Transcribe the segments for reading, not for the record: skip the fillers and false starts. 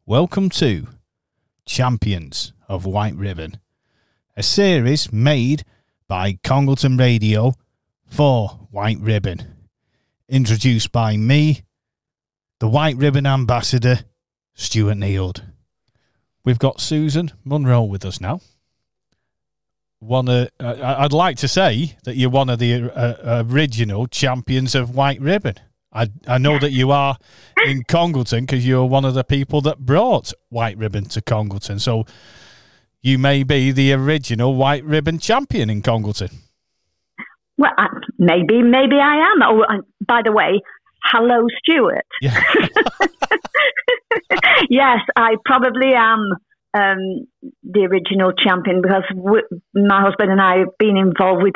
Welcome to Champions of White Ribbon, a series made by Congleton Radio for White Ribbon, introduced by me, the White Ribbon Ambassador, Stuart Neild. We've got Susan Munro with us now. I'd like to say that you're one of the original champions of White Ribbon. I know that you are in Congleton because you're one of the people that brought White Ribbon to Congleton. So you may be the original White Ribbon champion in Congleton. Well, maybe I am. Oh, by the way, hello, Stuart. Yeah. Yes, I probably am the original champion because my husband and I have been involved with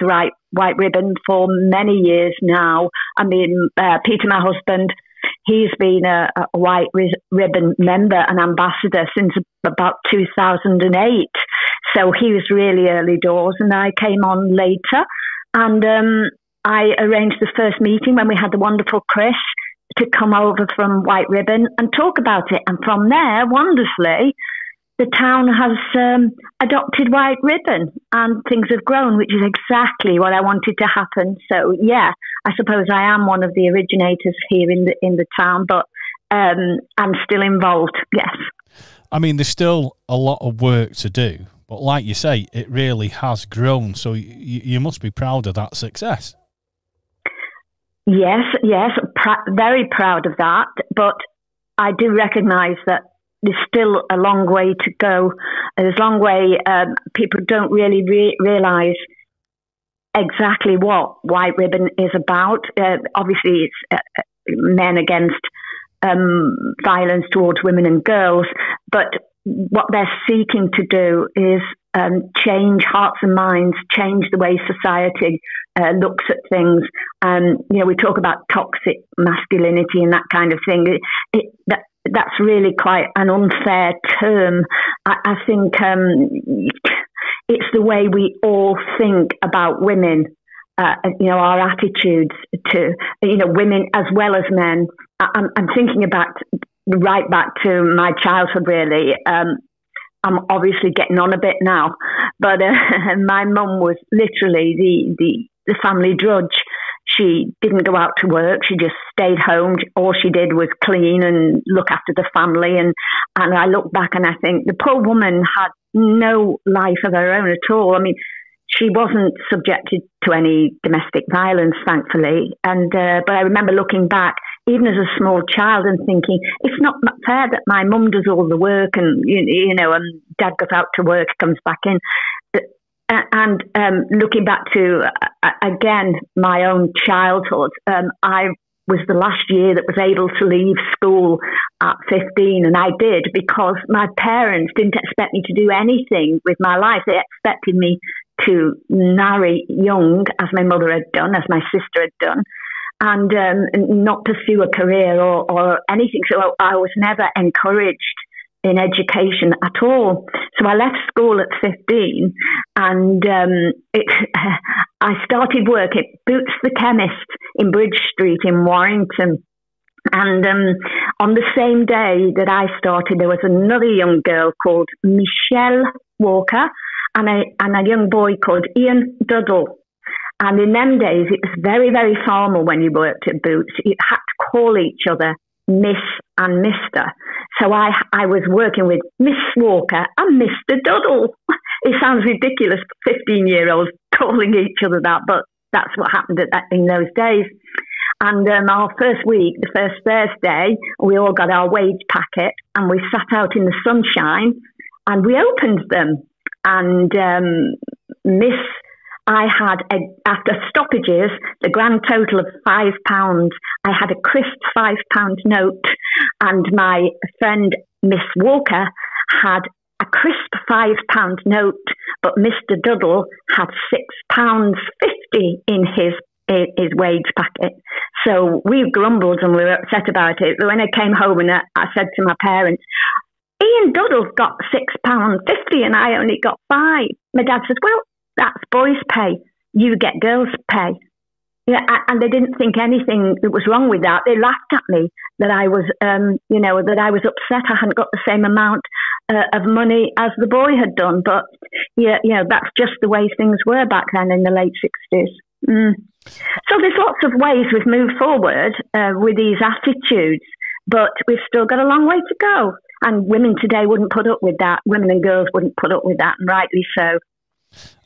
White Ribbon for many years now. I mean, Peter, my husband, he's been a White Ribbon member and ambassador since about 2008. So he was really early doors and I came on later. And I arranged the first meeting when we had the wonderful Chris to come over from White Ribbon and talk about it. And from there, wonderfully, the town has adopted White Ribbon and things have grown, which is exactly what I wanted to happen. So, yeah, I suppose I am one of the originators here in the town, but I'm still involved, yes. I mean, there's still a lot of work to do, but like you say, it really has grown. So you must be proud of that success. Yes, very proud of that. But I do recognise that there's still a long way to go. There's a long way. People don't really realise exactly what White Ribbon is about. Obviously, it's men against violence towards women and girls. But what they're seeking to do is change hearts and minds, change the way society looks at things. We talk about toxic masculinity and that kind of thing. That's really quite an unfair term. I think it's the way we all think about women, our attitudes to, women as well as men. I'm thinking right back to my childhood, really. I'm obviously getting on a bit now, but my mum was literally the family drudge. She didn't go out to work. She just stayed home. All she did was clean and look after the family. And I look back and I think the poor woman had no life of her own at all. I mean, she wasn't subjected to any domestic violence, thankfully. And but I remember looking back, even as a small child, and thinking, it's not fair that my mum does all the work and, and dad goes out to work, comes back in. And looking back to, again, my own childhood, I was the last year that was able to leave school at 15, and I did because my parents didn't expect me to do anything with my life. They expected me to marry young, as my mother had done, as my sister had done, and not pursue a career or anything. So I was never encouraged in education at all. So I left school at 15 and I started work at Boots the Chemist in Bridge Street in Warrington. And on the same day that I started, there was another young girl called Michelle Walker and a young boy called Ian Duddle. And in them days, it was very, very formal when you worked at Boots. You had to call each other Miss and Mr. So I was working with Miss Walker and Mr. Duddle. It sounds ridiculous, 15-year-olds calling each other that, but that's what happened in those days. And our first week, the first Thursday, we all got our wage packet and we sat out in the sunshine and we opened them. And I had, after stoppages, the grand total of £5. I had a crisp £5 note, and my friend Miss Walker had a crisp £5 note, but Mr. Duddle had £6.50 in his wage packet. So we grumbled and we were upset about it. But when I came home and I said to my parents, Ian Duddle's got £6.50 and I only got £5. My dad says, well, that's boys' pay. You get girls' pay. and they didn't think anything that was wrong with that. They laughed at me that I was, that I was upset I hadn't got the same amount of money as the boy had done. But that's just the way things were back then in the late 60s. So there's lots of ways we've moved forward with these attitudes, but we've still got a long way to go. And women today wouldn't put up with that. Women and girls wouldn't put up with that, and rightly so.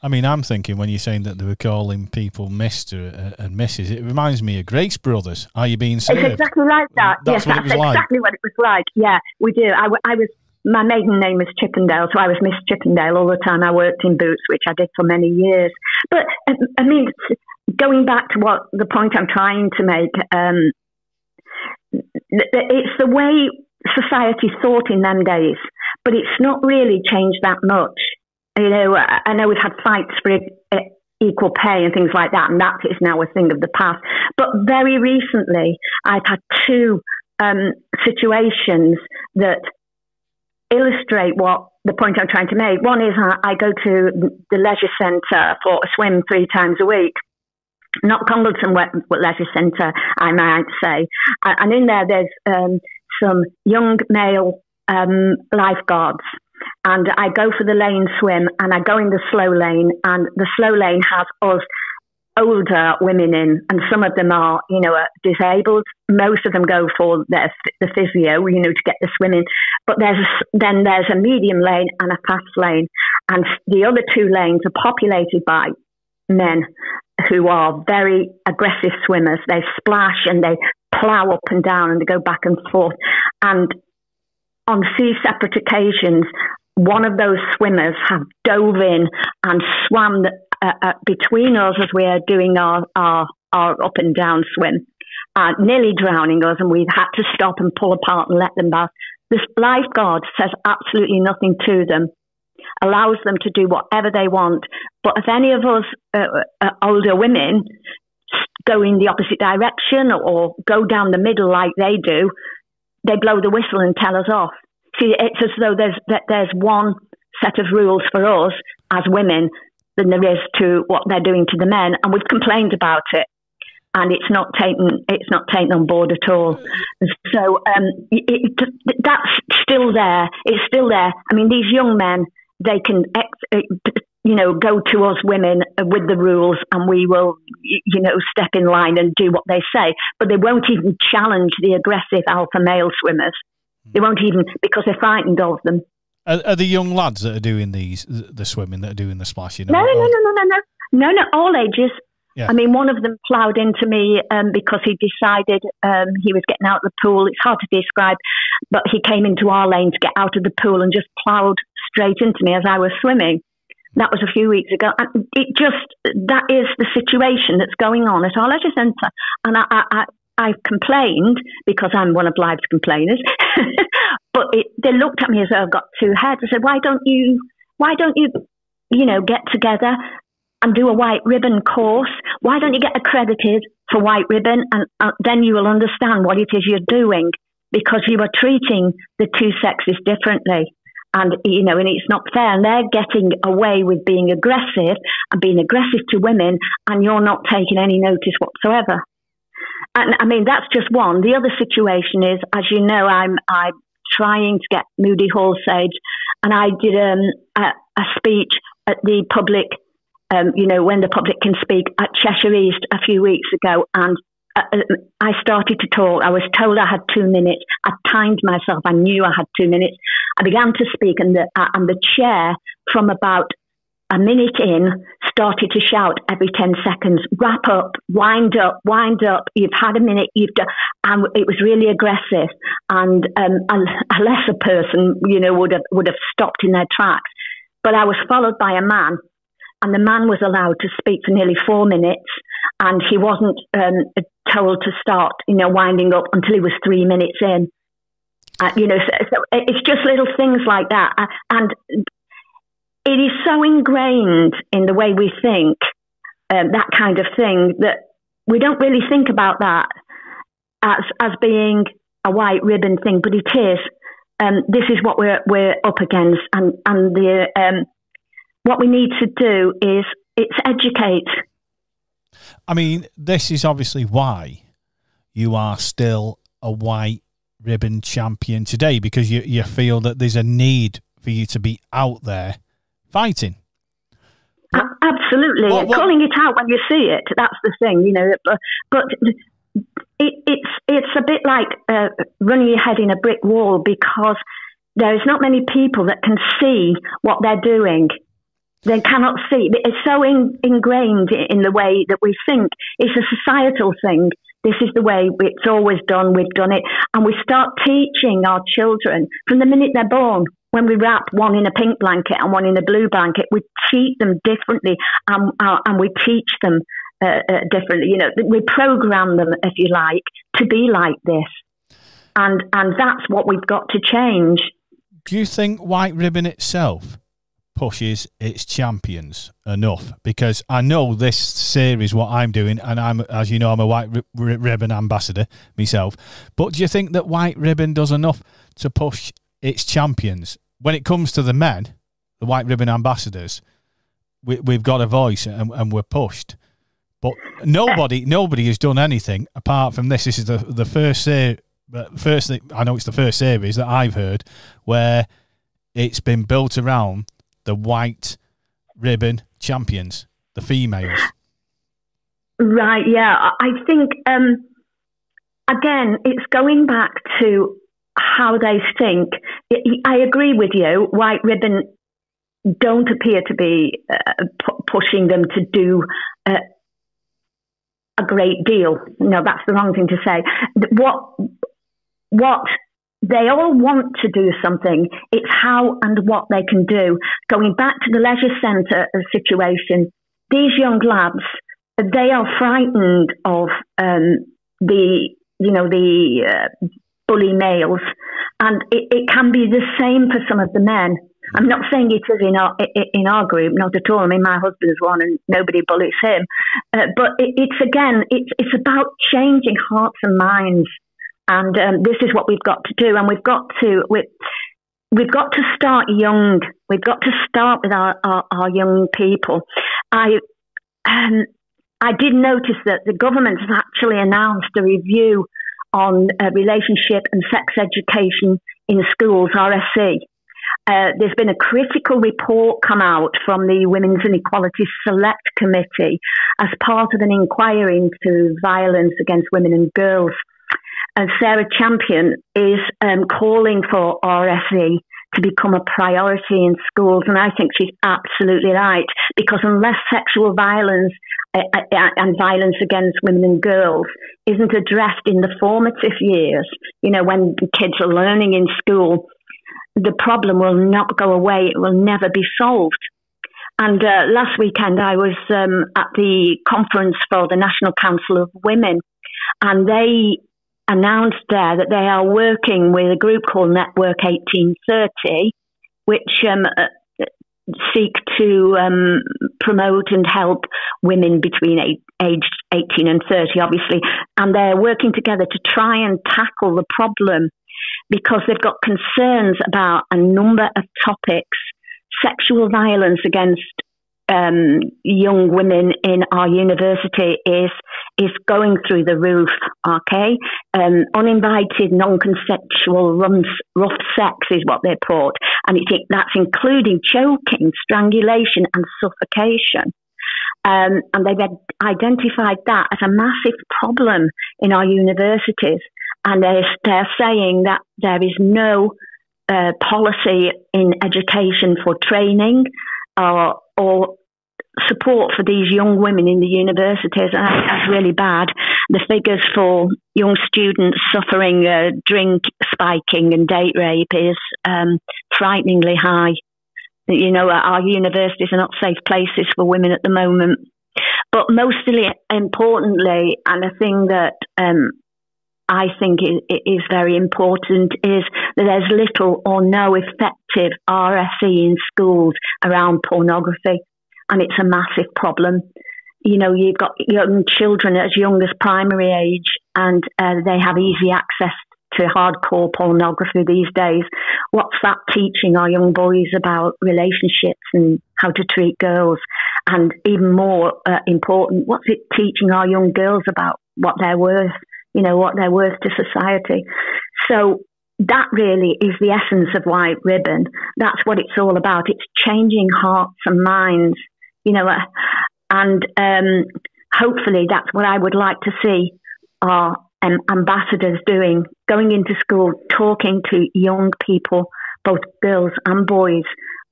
I mean, I'm thinking when you're saying that they were calling people Mr. and Mrs., it reminds me of Grace Brothers. Are you being served? It's exactly like that. That's yes, that's exactly what it was like. Yeah, we do. I was. My maiden name was Chippendale, so I was Miss Chippendale all the time. I worked in Boots, which I did for many years. But I mean, going back to what the point I'm trying to make, it's the way society thought in them days, but it's not really changed that much. I know we've had fights for equal pay and things like that, and that is now a thing of the past. But very recently, I've had two situations that illustrate what the point I'm trying to make. One is I go to the leisure centre for a swim 3 times a week. Not Congleton Leisure Centre, I might say. And in there's some young male lifeguards. And I go for the lane swim, and I go in the slow lane, and the slow lane has us older women in, and some of them are, disabled. Most of them go for the physio, to get the swimming. But then there's a medium lane and a fast lane, and the other 2 lanes are populated by men who are very aggressive swimmers. They splash and they plough up and down and they go back and forth. And on 3 separate occasions, one of those swimmers have dove in and swam between us as we are doing our up and down swim, nearly drowning us, and we've had to stop and pull apart and let them bath. This lifeguard says absolutely nothing to them, allows them to do whatever they want. But if any of us older women go in the opposite direction or go down the middle like they do, they blow the whistle and tell us off. See, it's as though there's one set of rules for us as women than there is to what they're doing to the men, and we've complained about it, and it's not taken on board at all. So that's still there. It's still there. I mean, these young men, they can go to us women with the rules, and we will step in line and do what they say, but they won't even challenge the aggressive alpha male swimmers. They won't even, because they're frightened of them. Are the young lads that are doing the swimming, that are doing the splashing? No, all ages. Yeah. I mean, one of them ploughed into me because he decided he was getting out of the pool. It's hard to describe, but he came into our lane to get out of the pool and just ploughed straight into me as I was swimming. That was a few weeks ago. And that is the situation that's going on at our leisure centre. And I've complained because I'm one of life's complainers. But they looked at me as though I've got 2 heads. I said, why don't you, get together and do a white ribbon course? Why don't you get accredited for white ribbon? And then you will understand what it is you're doing, because you are treating the 2 sexes differently. And, and it's not fair. And they're getting away with being aggressive and being aggressive to women, and you're not taking any notice whatsoever. And I mean, that's just one. The other situation is, as you know, I'm trying to get Moody Hall Sage, and I did a speech at the public, when the public can speak, at Cheshire East a few weeks ago, and I started to talk. I was told I had 2 minutes. I timed myself. I knew I had 2 minutes. I began to speak, and the chair, from about a minute in, started to shout every 10 seconds, wrap up, wind up, you've had a minute, you've done, and it was really aggressive. And a lesser person, would have stopped in their tracks. But I was followed by a man, and the man was allowed to speak for nearly 4 minutes, and he wasn't told to start, winding up until he was 3 minutes in. So it's just little things like that. And it is so ingrained in the way we think, that kind of thing, that we don't really think about that as being a white ribbon thing, but it is. This is what we're up against, and what we need to do is it's educate. I mean, this is obviously why you are still a white ribbon champion today, because you feel that there's a need for you to be out there fighting. Absolutely. Calling it out when you see it, that's the thing, you know. But it's a bit like running your head in a brick wall, because there's not many people that can see what they're doing. They cannot see. It's so ingrained in the way that we think. It's a societal thing. This is the way it's always done. We've done it. And we start teaching our children from the minute they're born. When we wrap one in a pink blanket and one in a blue blanket, we treat them differently, and we teach them differently. You know, we program them, if you like, to be like this. And that's what we've got to change. Do you think White Ribbon itself pushes its champions enough? Because I know this series, what I'm doing, and as you know, I'm a White Ribbon ambassador myself. But do you think that White Ribbon does enough to push its champions? When it comes to the men, the White Ribbon ambassadors, we've got a voice and we're pushed. But nobody has done anything apart from this. This is the first thing, I know it's the first series that I've heard where it's been built around the White Ribbon champions, the females. Right, yeah. I think, again, it's going back to how they think. I agree with you. White Ribbon don't appear to be pushing them to do a great deal. No, that's the wrong thing to say. What they all want to do something. It's how and what they can do. Going back to the leisure centre situation, these young lads, they are frightened of the bully males, and it can be the same for some of the men. I'm not saying it is in our group, not at all. I mean, my husband's one and nobody bullies him. But it's about changing hearts and minds. And this is what we've got to do. And we've got to start young. We've got to start with our young people. I did notice that the government has actually announced a review on relationship and sex education in schools, RSE. There's been a critical report come out from the Women's Inequality Select Committee as part of an inquiry into violence against women and girls. And Sarah Champion is calling for RSE to become a priority in schools. And I think she's absolutely right, because unless sexual violence and violence against women and girls isn't addressed in the formative years, you know, when kids are learning in school, the problem will not go away. It will never be solved. And last weekend I was at the conference for the National Council of Women, and they announced there that they are working with a group called Network 1830, which seek to promote and help women between age 18 and 30, obviously. And they're working together to try and tackle the problem, because they've got concerns about a number of topics. Sexual violence against young women in our university is going through the roof, okay? Uninvited, non-consensual rough sex is what they report, and that's including choking, strangulation and suffocation. And they've identified that as a massive problem in our universities, and they're saying that there is no policy in education for training or support for these young women in the universities. And that's really bad. The figures for young students suffering drink spiking and date rape is frighteningly high. You know, our universities are not safe places for women at the moment. But mostly importantly, and a thing that I think is very important, is that there's little or no effective RSE in schools around pornography, and it's a massive problem. You know, you've got young children as young as primary age, and they have easy access to hardcore pornography these days. What's that teaching our young boys about relationships and how to treat girls? and even more important, what's it teaching our young girls about what they're worth, what they're worth to society. So that really is the essence of White Ribbon. That's what it's all about. It's changing hearts and minds, and hopefully that's what I would like to see our ambassadors doing, going into school, talking to young people, both girls and boys,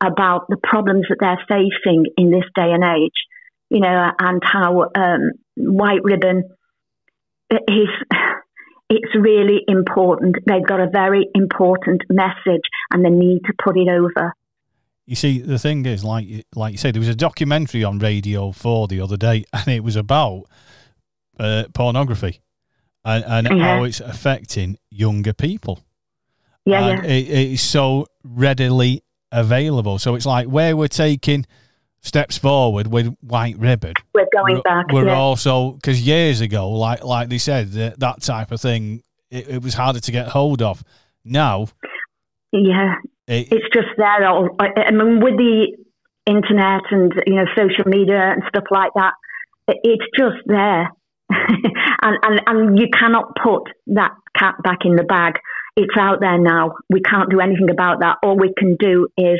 about the problems that they're facing in this day and age, and how White Ribbon is, it's really important. They've got a very important message and they need to put it over. You see, the thing is, like you said, there was a documentary on Radio 4 the other day, and it was about pornography and how it's affecting younger people. Yeah. It's so readily available. So it's like where we're taking steps forward with White Ribbon, we're going back. We're also, because years ago, like they said, that type of thing, it was harder to get hold of. Now, it's just there. I mean, with the internet and social media and stuff like that, it's just there, and you cannot put that cat back in the bag. It's out there now. We can't do anything about that. All we can do is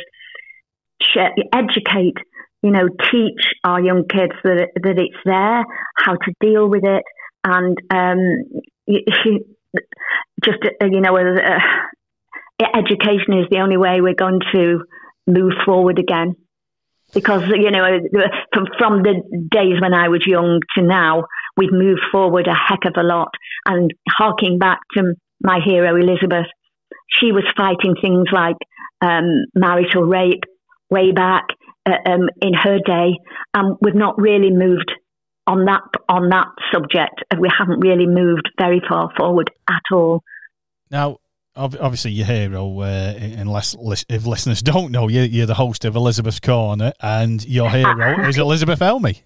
educate, teach our young kids that it's there, how to deal with it, and education is the only way we're going to move forward again. Because from the days when I was young to now, we've moved forward a heck of a lot. And harking back to my hero Elizabeth, she was fighting things like marital rape way back in her day, and we've not really moved on that subject. We haven't really moved very far forward at all. Now, obviously, your hero, if listeners don't know, you're the host of Elizabeth's Corner, and your hero is Elizabeth Elmy.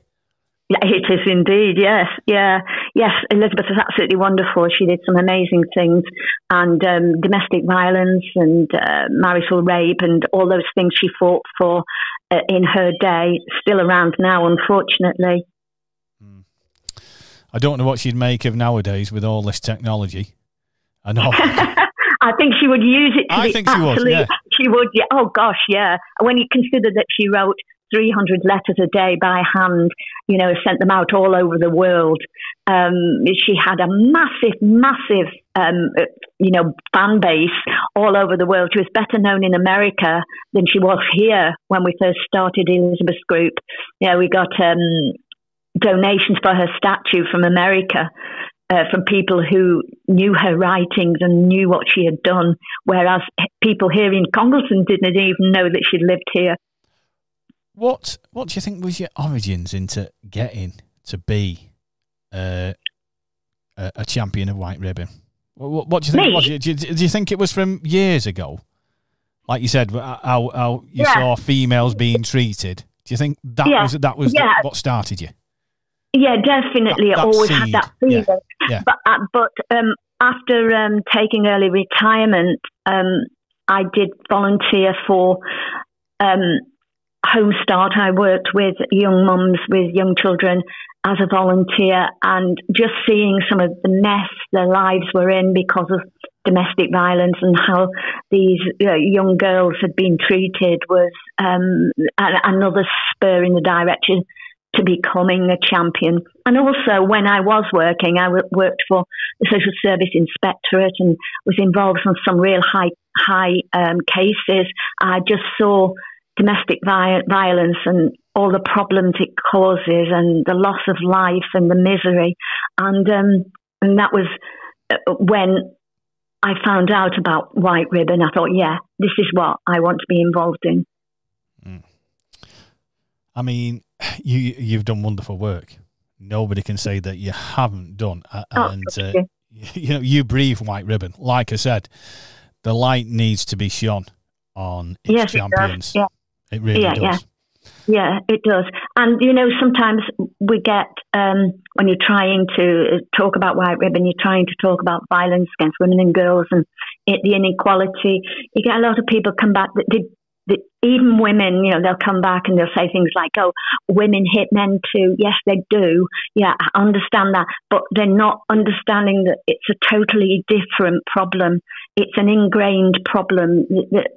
Yeah, it is indeed, yes. Yeah. Yes, Elizabeth is absolutely wonderful. She did some amazing things, and domestic violence and marital rape and all those things she fought for in her day, still around now, unfortunately. I don't know what she'd make of nowadays with all this technology. I know. I think she would use it to She would, yeah. Oh, gosh, yeah. When you consider that she wrote 300 letters a day by hand, sent them out all over the world. She had a massive, fan base all over the world. She was better known in America than she was here when we first started Elizabeth's group. We got donations for her statue from America, from people who knew her writings and knew what she had done, whereas people here in Congleton didn't even know that she'd lived here. What do you think was your origins into getting to be a champion of White Ribbon? What do you think it was? Do you think it was from years ago? Like you said, how you saw females being treated. Do you think that was what started you? Yeah, definitely. I always had that feeling. Yeah. But after taking early retirement, I did volunteer for Home Start. I worked with young mums with young children as a volunteer, and just seeing some of the mess their lives were in because of domestic violence and how these young girls had been treated was another spur in the direction to becoming a champion. And also, when I was working, I worked for the Social Service Inspectorate and was involved in some real high cases. I just saw domestic violence and all the problems it causes and the loss of life and the misery. And that was when I found out about White Ribbon. I thought, this is what I want to be involved in. I mean, you've done wonderful work. Nobody can say that you haven't done. You breathe White Ribbon. Like I said, the light needs to be shone on its champions. It really does. Yeah, it does. And, sometimes we get, when you're trying to talk about White Ribbon, you're trying to talk about violence against women and girls and the inequality, you get a lot of people come back that even women, they'll come back and they'll say things like, "Oh, women hit men too." Yes, they do. Yeah, I understand that, but they're not understanding that it's a totally different problem. It's an ingrained problem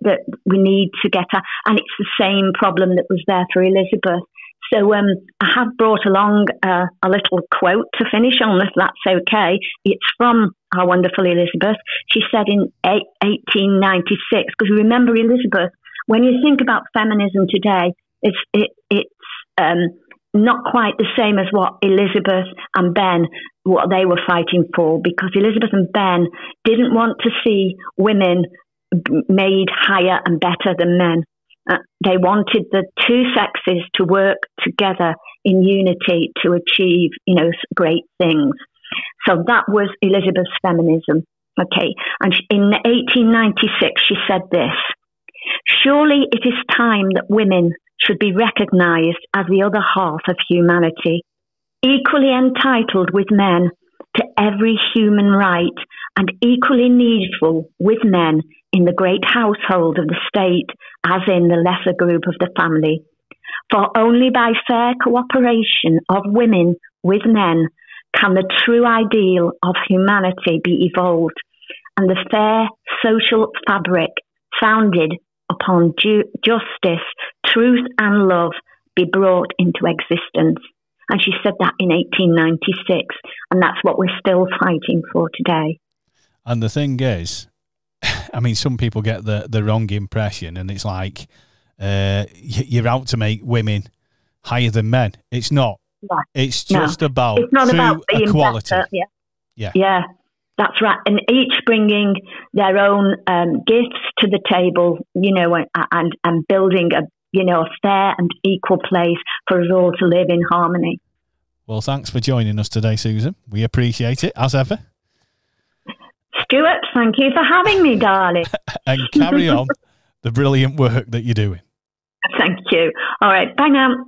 that we need to get at, and it's the same problem that was there for Elizabeth. So I have brought along a little quote to finish on, if that's okay. It's from our wonderful Elizabeth. She said in 1896, because remember Elizabeth, when you think about feminism today, it's not quite the same as what Elizabeth and Ben, what they were fighting for, because Elizabeth and Ben didn't want to see women made higher and better than men. They wanted the two sexes to work together in unity to achieve, great things. So that was Elizabeth's feminism. Okay. And in 1896, she said this: "Surely it is time that women should be recognized as the other half of humanity, equally entitled with men to every human right and equally needful with men in the great household of the state as in the lesser group of the family. For only by fair cooperation of women with men can the true ideal of humanity be evolved and the fair social fabric founded upon justice, truth and love be brought into existence." And she said that in 1896, and that's what we're still fighting for today. And the thing is, I mean, some people get the wrong impression, and it's like you're out to make women higher than men. It's not. Yeah. It's just about it's not about being equality. Better. Yeah, that's right. And each bringing their own gifts to the table, and building a fair and equal place for us all to live in harmony. Well, thanks for joining us today, Susan. We appreciate it, as ever. Stuart, thank you for having me, darling. And carry on the brilliant work that you're doing. Thank you. All right, bye now.